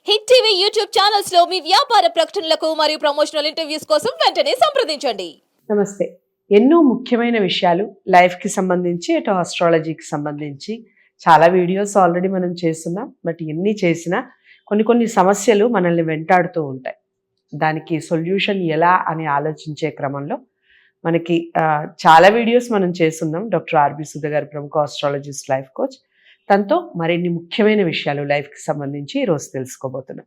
Hit TV YouTube channels లో మీ వ్యాపార ప్రకటనలకు మరియు ప్రమోషనల్ ఇంటర్వ్యూస్ కోసం వెంటనే సంప్రదించండి. నమస్తే. ఎన్నో ముఖ్యమైన విషయాలు లైఫ్కి సంబంధించి అటు ఆస్ట్రాలజీకి సంబంధించి చాలా వీడియోస్ ఆల్రెడీ మనం చేస్తున్నాం. బట్ ఎన్ని చేసినా కొన్ని సమస్యలు మనల్ని వెంటాడుతూ ఉంటాయి. దానికి సొల్యూషన్ ఎలా అని ఆలోచించే క్రమంలో మనకి చాలా వీడియోస్ మనం చేస్తున్నాం. డాక్టర్ ఆర్బి సుధ గారు ప్రముఖ ఆస్ట్రాలజిస్ట్, లైఫ్ కోచ్. తనతో మరిన్ని ముఖ్యమైన విషయాలు లైఫ్కి సంబంధించి ఈరోజు తెలుసుకోబోతున్నాం.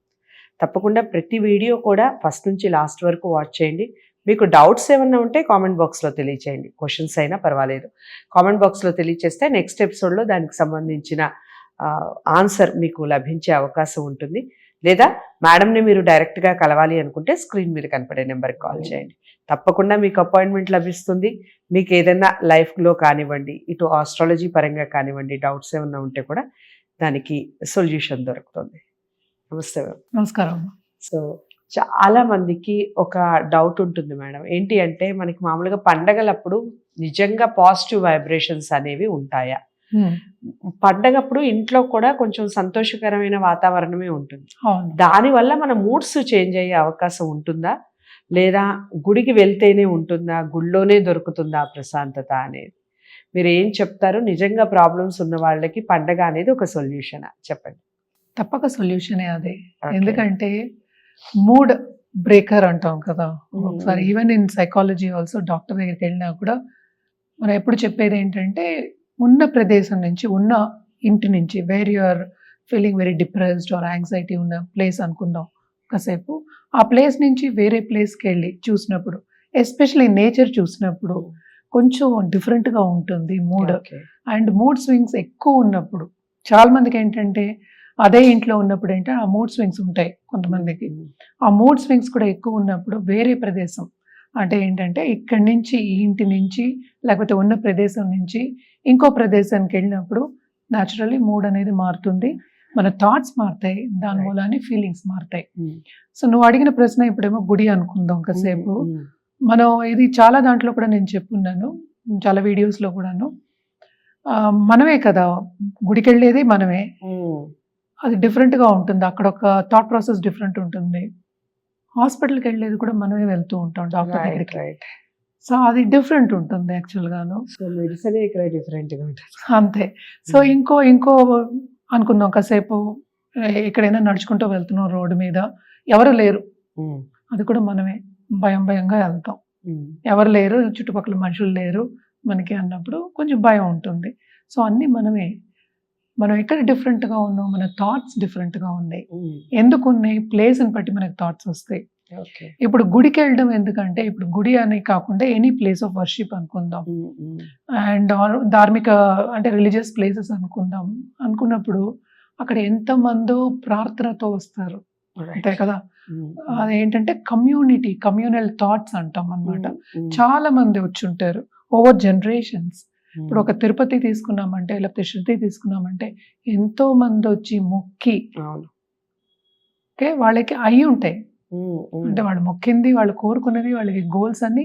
తప్పకుండా ప్రతి వీడియో కూడా ఫస్ట్ నుంచి లాస్ట్ వరకు వాచ్ చేయండి. మీకు డౌట్స్ ఏమన్నా ఉంటే కామెంట్ బాక్స్లో తెలియచేయండి. క్వశ్చన్స్ అయినా పర్వాలేదు, కామెంట్ బాక్స్లో తెలియచేస్తే నెక్స్ట్ ఎపిసోడ్లో దానికి సంబంధించిన ఆన్సర్ మీకు లభించే అవకాశం ఉంటుంది. లేదా మేడంని మీరు డైరెక్ట్గా కలవాలి అనుకుంటే స్క్రీన్ మీద కనపడే నెంబర్కి కాల్ చేయండి. తప్పకుండా మీకు అపాయింట్మెంట్ లభిస్తుంది. మీకు ఏదైనా లైఫ్లో కానివ్వండి, ఇటు ఆస్ట్రాలజీ పరంగా కానివ్వండి, డౌట్స్ ఏమన్నా ఉంటే కూడా దానికి సొల్యూషన్ దొరుకుతుంది. నమస్తే మేడం. నమస్కారం. సో చాలా మందికి ఒక డౌట్ ఉంటుంది మేడం. ఏంటి అంటే మనకి మామూలుగా పండగలప్పుడు నిజంగా పాజిటివ్ వైబ్రేషన్స్ అనేవి ఉంటాయా? పండగప్పుడు ఇంట్లో కూడా కొంచెం సంతోషకరమైన వాతావరణమే ఉంటుంది. దానివల్ల మన మూడ్స్ చేంజ్ అయ్యే అవకాశం ఉంటుందా, లేదా గుడికి వెళ్తేనే ఉంటుందా, గుళ్ళోనే దొరుకుతుందా ప్రశాంతత అనేది? మీరు ఏం చెప్తారు? నిజంగా ప్రాబ్లమ్స్ ఉన్న వాళ్ళకి పండగ అనేది ఒక సొల్యూషనా? చెప్పండి. తప్పక సొల్యూషనే అదే. ఎందుకంటే మూడ్ బ్రేకర్ అంటాం కదా ఒకసారి. Even in psychology also doctor దగ్గరికి వెళ్ళినా కూడా మనం ఎప్పుడు చెప్పేది ఏంటంటే, ఉన్న ప్రదేశం నుంచి, ఉన్న ఇంటి నుంచి, where you are feeling very depressed or anxiety ఉన్న ప్లేస్ అనుకుందాం కాసేపు, ఆ ప్లేస్ నుంచి వేరే ప్లేస్కి వెళ్ళి చూసినప్పుడు, ఎస్పెషల్లీ నేచర్ చూసినప్పుడు కొంచెం డిఫరెంట్గా ఉంటుంది మూడ్. అండ్ మూడ్ స్వింగ్స్ ఎక్కువ ఉన్నప్పుడు, చాలా మందికి ఏంటంటే అదే ఇంట్లో ఉన్నప్పుడు ఏంటంటే ఆ మూడ్ స్వింగ్స్ ఉంటాయి కొంతమందికి. ఆ మూడ్ స్వింగ్స్ కూడా ఎక్కువ ఉన్నప్పుడు వేరే ప్రదేశం, అంటే ఏంటంటే ఇక్కడి నుంచి, ఈ ఇంటి నుంచి, లేకపోతే ఉన్న ప్రదేశం నుంచి ఇంకో ప్రదేశానికి వెళ్ళినప్పుడు న్యాచురల్లీ మూడ్ అనేది మారుతుంది, మన థాట్స్ మారుతాయి, దాని మూలాన్ని ఫీలింగ్స్ మారుతాయి. సో నువ్వు అడిగిన ప్రశ్న ఇప్పుడేమో గుడి అనుకుందాం కాసేపు. మనం ఇది చాలా దాంట్లో కూడా నేను చెప్పున్నాను, చాలా వీడియోస్లో కూడాను. మనమే కదా గుడికి వెళ్ళేది, మనమే. అది డిఫరెంట్గా ఉంటుంది, అక్కడ ఒక థాట్ ప్రాసెస్ డిఫరెంట్ ఉంటుంది. హాస్పిటల్కి వెళ్ళేది కూడా మనమే వెళ్తూ ఉంటాం డాక్టర్ దగ్గరికి. సో అది డిఫరెంట్ ఉంటుంది యాక్చువల్గాను. సో మెడిసిన్ ఇక్కడ డిఫరెంట్గా ఉంటుంది అంతే. సో ఇంకో అనుకుందాం కాసేపు, ఎక్కడైనా నడుచుకుంటూ వెళ్తున్నాం రోడ్డు మీద, ఎవరు లేరు, అది కూడా మనమే భయంగా వెళ్తాం. ఎవరు లేరు, చుట్టుపక్కల మనుషులు లేరు మనకి అన్నప్పుడు కొంచెం భయం ఉంటుంది. సో అన్నీ మనమే. మనం ఎక్కడ డిఫరెంట్గా ఉన్నాం, మన థాట్స్ డిఫరెంట్గా ఉన్నాయి. ఎందుకు ఉన్నాయి? ప్లేస్ని బట్టి మనకి థాట్స్ వస్తాయి. ఇప్పుడు గుడికి వెళ్ళడం ఎందుకంటే, ఇప్పుడు గుడి అని కాకుండా ఎనీ ప్లేస్ ఆఫ్ వర్షిప్ అనుకుందాం, అండ్ ధార్మిక అంటే రిలీజియస్ ప్లేసెస్ అనుకున్నప్పుడు అక్కడ ఎంతమందో ప్రార్థనతో వస్తారు, అంతే కదా. అదేంటంటే కమ్యూనల్ థాట్స్ అంటాం అన్నమాట. చాలా మంది వచ్చి ఉంటారు ఓవర్ జనరేషన్స్. ఇప్పుడు ఒక తిరుపతి తీసుకున్నామంటే, లేకపోతే శృతి తీసుకున్నామంటే, ఎంతో మంది వచ్చి మొక్కి, ఓకే, వాళ్ళకి అయి ఉంటాయి, అంటే వాళ్ళు మొక్కింది, వాళ్ళు కోరుకున్నది, వాళ్ళకి గోల్స్ అన్ని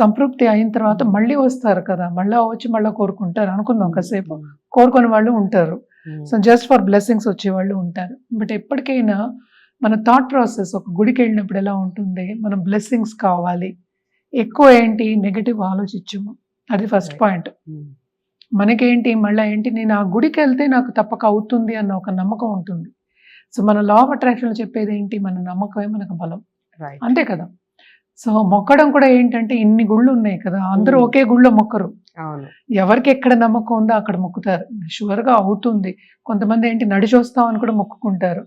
సంతృప్తి అయిన తర్వాత మళ్ళీ వస్తారు కదా, మళ్ళీ వచ్చి మళ్ళీ కోరుకుంటారు అనుకుందాం కాసేపు. కోరుకునే వాళ్ళు ఉంటారు, సో జస్ట్ ఫర్ బ్లెస్సింగ్స్ వచ్చే వాళ్ళు ఉంటారు. బట్ ఎప్పటికైనా మన థాట్ ప్రాసెస్ ఒక గుడికి వెళ్ళినప్పుడు ఎలా ఉంటుంది, మనం బ్లెస్సింగ్స్ కావాలి, ఎక్కువ ఏంటి నెగటివ్ ఆలోచించము, అది ఫస్ట్ పాయింట్. మనకేంటి మళ్ళీ ఏంటి, నేను ఆ గుడికి వెళ్తే నాకు తప్పక అవుతుంది అన్న ఒక నమ్మకం ఉంటుంది. సో మన లా ఆఫ్ అట్రాక్షన్ చెప్పేది ఏంటి, మన నమ్మకమే మనకు బలం, అంతే కదా. సో మొక్కడం కూడా ఏంటంటే, ఇన్ని గుళ్ళు ఉన్నాయి కదా, అందరూ ఒకే గుళ్ళో మొక్కరు, ఎవరికి ఎక్కడ నమ్మకం ఉందో అక్కడ మొక్కుతారు, షూర్గా అవుతుంది. కొంతమంది ఏంటి నడిచి వస్తాం అని కూడా మొక్కుకుంటారు.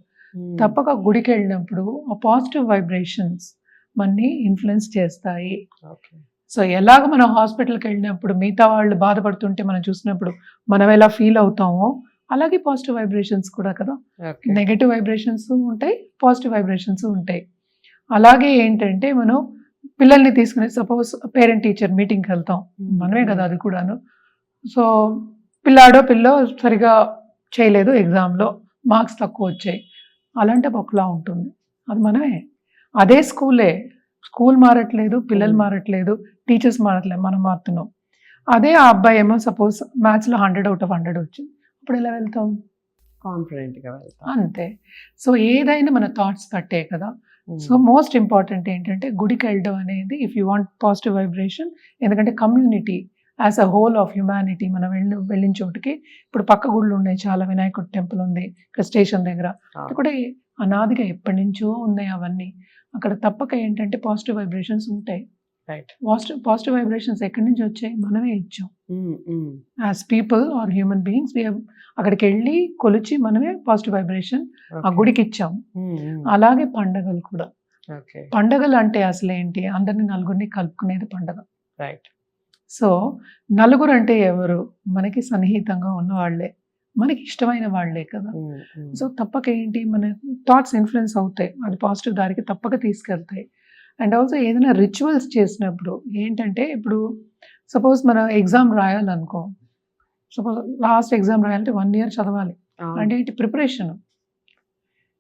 తప్పక గుడికి వెళ్ళినప్పుడు ఆ పాజిటివ్ వైబ్రేషన్స్ మనని ఇన్ఫ్లుయెన్స్ చేస్తాయి. సో ఎలాగ మనం హాస్పిటల్కి వెళ్ళినప్పుడు మిగతా వాళ్ళు బాధపడుతుంటే మనం చూసినప్పుడు మనం ఎలా ఫీల్ అవుతామో, అలాగే పాజిటివ్ వైబ్రేషన్స్ కూడా కదా. నెగటివ్ వైబ్రేషన్స్ ఉంటాయి, పాజిటివ్ వైబ్రేషన్స్ ఉంటాయి. అలాగే ఏంటంటే, మనం పిల్లల్ని తీసుకుని సపోజ్ పేరెంట్ టీచర్ మీటింగ్కి వెళ్తాం, మనమే కదా అది కూడాను. సో పిల్లో సరిగా చేయలేదు, ఎగ్జామ్లో మార్క్స్ తక్కువ వచ్చాయి, అలాంటి ఒకలా ఉంటుంది, అది మనమే. అదే స్కూల్ మారట్లేదు, పిల్లలు మారట్లేదు, టీచర్స్ మారట్లేదు, మనం మారుతున్నాం. అదే ఆ అబ్బాయి ఏమో సపోజ్ మ్యాథ్స్లో 100 out of 100 వచ్చింది, అప్పుడు ఎలా వెళ్తాం? కాన్ఫిడెంట్ గా వెళ్తాం. అంతే. సో ఏదైనా మన థాట్స్ బట్టే కదా. సో మోస్ట్ ఇంపార్టెంట్ ఏంటంటే గుడికి వెళ్ళడం అనేది if you want positive vibration, ఎందుకంటే community as a whole of humanity మనం వెళ్ళిన చోటుకి ఇప్పుడు పక్క గుళ్ళు ఉన్నాయి, చాలా వినాయకుడి టెంపుల్ ఉంది ఇక్కడ స్టేషన్ దగ్గర, అది కూడా అనాదిగా ఎప్పటి నుంచో ఉన్నాయి అవన్నీ. అక్కడ తప్పక ఏంటంటే పాజిటివ్ వైబ్రేషన్స్ ఉంటాయి. రైట్. పాజిటివ్ వైబ్రేషన్స్ ఎక్కడి నుంచి వచ్చాయి? మనమే ఇచ్చాం. As people are human beings అక్కడికి వెళ్ళి కొలిచి మనమే పాజిటివ్ వైబ్రేషన్ ఆ గుడికి ఇచ్చాం. అలాగే పండగలు కూడా. పండగలు అంటే అసలు ఏంటి? అందరిని నలుగురిని కలుపుకునేది పండగ. రైట్. సో నలుగురు అంటే ఎవరు? మనకి సన్నిహితంగా ఉన్న వాళ్ళే, మనకి ఇష్టమైన వాళ్ళే కదా. సో తప్పక ఏంటి, మన థాట్స్ ఇన్ఫ్లుయెన్స్ అవుతాయి, అది పాజిటివ్ దారికి తప్పక తీసుకెళ్తాయి. అండ్ ఆల్సో ఏదైనా రిచువల్స్ చేసినప్పుడు ఏంటంటే, ఇప్పుడు సపోజ్ మనం ఎగ్జామ్ రాయాలనుకో, సపోజ్ లాస్ట్ ఎగ్జామ్ రాయాలంటే 1 year చదవాలి అంటే ఏంటి? ప్రిపరేషన్.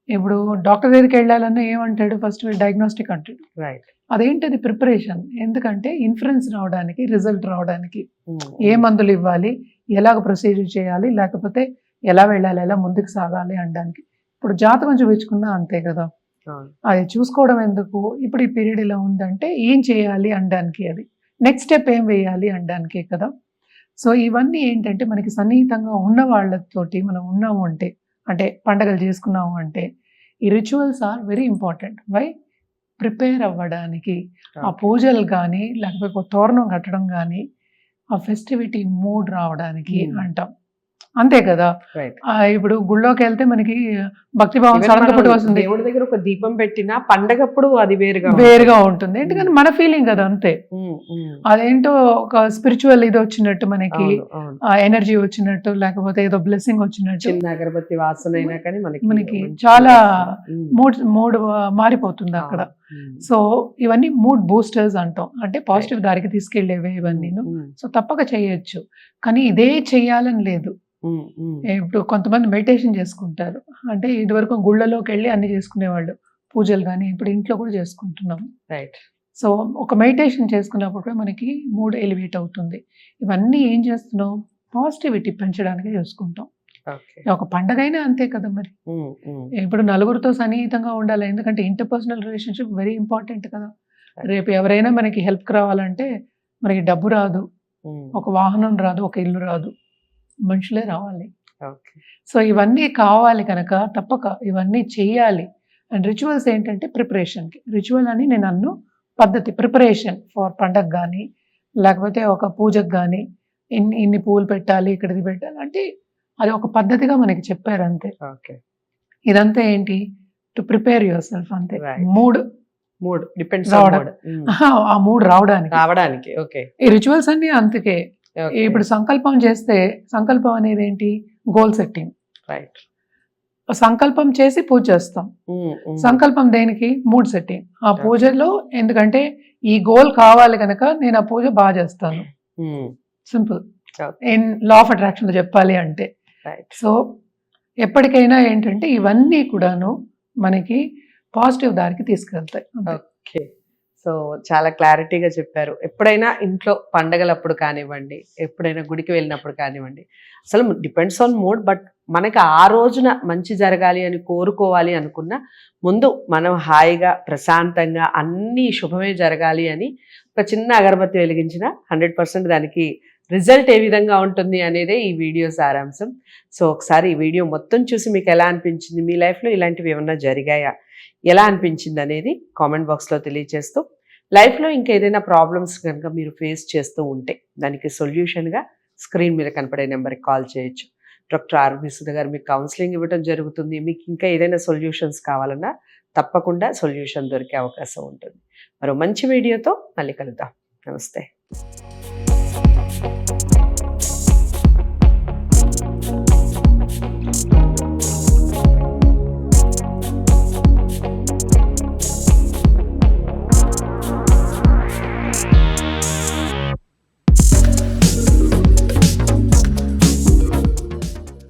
ఇప్పుడు డాక్టర్ దగ్గరికి వెళ్ళాలన్నా ఏమంటాడు? ఫస్ట్ డయాగ్నోస్టిక్ అంటాడు. రైట్. అదేంటది? ప్రిపరేషన్. ఎందుకంటే ఇన్ఫరెన్స్ రావడానికి, రిజల్ట్ రావడానికి, ఏ మందులు ఇవ్వాలి, ఎలాగ ప్రొసీజర్ చేయాలి, లేకపోతే ఎలా వెళ్ళాలి, ఎలా ముందుకు సాగాలి అనడానికి. ఇప్పుడు జాతకం చూపించుకున్నా అంతే కదా. అది చూసుకోవడం ఎందుకు? ఇప్పుడు ఈ పీరియడ్ ఇలా ఉందంటే ఏం చేయాలి అనడానికి, అది నెక్స్ట్ స్టెప్ ఏం వేయాలి అనడానికే కదా. సో ఇవన్నీ ఏంటంటే మనకి సన్నిహితంగా ఉన్న వాళ్ళతోటి మనం ఉన్నాము అంటే పండగలు చేసుకున్నాము అంటే ఈ rituals are very important. Why? Prepare అవ్వడానికి, ఆ పూజలు కానీ లేకపోతే ఒక తోరణం కట్టడం కానీ, ఆ ఫెస్టివిటీ మూడ్ రావడానికి అంటాం. అంతే కదా. ఇప్పుడు గుళ్ళోకి వెళ్తే మనకి భక్తి భావం సడన్గా పుట్టుకొస్తుంది. దేవుడి దగ్గర ఒక దీపం పెట్టినా పండగప్పుడు అది వేరుగా ఉంటుంది, ఎందుకంటే మన ఫీలింగ్ కదా. అంతే. అదేంటో ఒక స్పిరిచువల్ ఇది వచ్చినట్టు, మనకి ఎనర్జీ వచ్చినట్టు, లేకపోతే ఏదో బ్లెస్సింగ్ వచ్చినట్టు, చిన్న అగరబత్తి వాసన అయినా కానీ మనకి చాలా మూడ్ మారిపోతుంది అక్కడ. సో ఇవన్నీ మూడ్ బూస్టర్స్ అంటాం, అంటే పాజిటివ్ దారికి తీసుకెళ్లేవే ఇవన్నీ. సో తప్పక చేయొచ్చు, కానీ ఇదే చెయ్యాలని లేదు. ఇప్పుడు కొంతమంది మెడిటేషన్ చేసుకుంటారు, అంటే ఇదివరకు గుళ్ళలోకి వెళ్ళి అన్ని చేసుకునేవాళ్ళు పూజలు, కానీ ఇప్పుడు ఇంట్లో కూడా చేసుకుంటున్నాం. రైట్. సో ఒక మెడిటేషన్ చేసుకున్నప్పుడు కూడా మనకి మూడ్ ఎలివేట్ అవుతుంది. ఇవన్నీ ఏం చేస్తున్నాం? పాజిటివిటీ పెంచడానికి చేసుకుంటాం. ఒక పండగ అయినా అంతే కదా మరి. ఇప్పుడు నలుగురితో సన్నిహితంగా ఉండాలి, ఎందుకంటే ఇంటర్పర్సనల్ రిలేషన్షిప్ వెరీ ఇంపార్టెంట్ కదా. రేపు ఎవరైనా మనకి హెల్ప్ రావాలంటే మనకి డబ్బు రాదు, ఒక వాహనం రాదు, ఒక ఇల్లు రాదు, మనుషులే రావాలి. సో ఇవన్నీ కావాలి కనుక తప్పక ఇవన్నీ చెయ్యాలి. అండ్ రిచువల్స్ ఏంటంటే ప్రిపరేషన్కి. రిచువల్ అని నేను అన్ను పద్ధతి, ప్రిపరేషన్ ఫర్ పండగ కానీ లేకపోతే ఒక పూజకు కానీ ఇన్ని పూలు పెట్టాలి, ఇక్కడిది పెట్టాలి అంటే అది ఒక పద్ధతిగా మనకి చెప్పారు అంతే. ఇదంతా ఏంటి? టు ప్రిపేర్ యువర్ సెల్ఫ్ అంతే. మూడ్ డిపెండ్స్ ఆ మూడ్ రావడానికి. ఈ రిచువల్స్ అన్ని అందుకే. ఇప్పుడు సంకల్పం చేస్తే, సంకల్పం అనేది ఏంటి? Goal setting. రైట్. సంకల్పం చేసి పూజ చేస్తాం. సంకల్పం దేనికి? Mood setting. ఆ పూజలో ఎందుకంటే ఈ గోల్ కావాలి కనుక నేను ఆ పూజ బాగా చేస్తాను. Simple. In law of attraction లో చెప్పాలి అంటే. సో ఎప్పటికైనా ఏంటంటే ఇవన్నీ కూడాను మనకి పాజిటివ్ దారికి తీసుకెళ్తాయి. ఓకే. సో చాలా క్లారిటీగా చెప్పారు. ఎప్పుడైనా ఇంట్లో పండగలప్పుడు కానివ్వండి, ఎప్పుడైనా గుడికి వెళ్ళినప్పుడు కానివ్వండి, అసలు డిపెండ్స్ ఆన్ మూడ్. బట్ మనకి ఆ రోజున మంచి జరగాలి అని కోరుకోవాలి అనుకున్న ముందు మనం హాయిగా ప్రశాంతంగా అన్నీ శుభమే జరగాలి అని ఒక చిన్న అగరబత్తి వెలిగించిన 100% దానికి రిజల్ట్ ఏ విధంగా ఉంటుంది అనేదే ఈ వీడియో సారాంశం. సో ఒకసారి ఈ వీడియో మొత్తం చూసి మీకు ఎలా అనిపించింది, మీ లైఫ్లో ఇలాంటివి ఏమన్నా జరిగాయా, ఎలా అనిపించింది అనేది కామెంట్ బాక్స్లో తెలియజేస్తూ, లైఫ్లో ఇంకా ఏదైనా ప్రాబ్లమ్స్ కనుక మీరు ఫేస్ చేస్తూ ఉంటే దానికి సొల్యూషన్గా స్క్రీన్ మీద కనపడే నెంబర్కి కాల్ చేయొచ్చు. డాక్టర్ ఆర్వి సుధ గారు మీకు కౌన్సిలింగ్ ఇవ్వడం జరుగుతుంది. మీకు ఇంకా ఏదైనా సొల్యూషన్స్ కావాలన్నా తప్పకుండా సొల్యూషన్ దొరికే అవకాశం ఉంటుంది. మరో మంచి వీడియోతో మళ్ళీ కలుద్దాం. నమస్తే.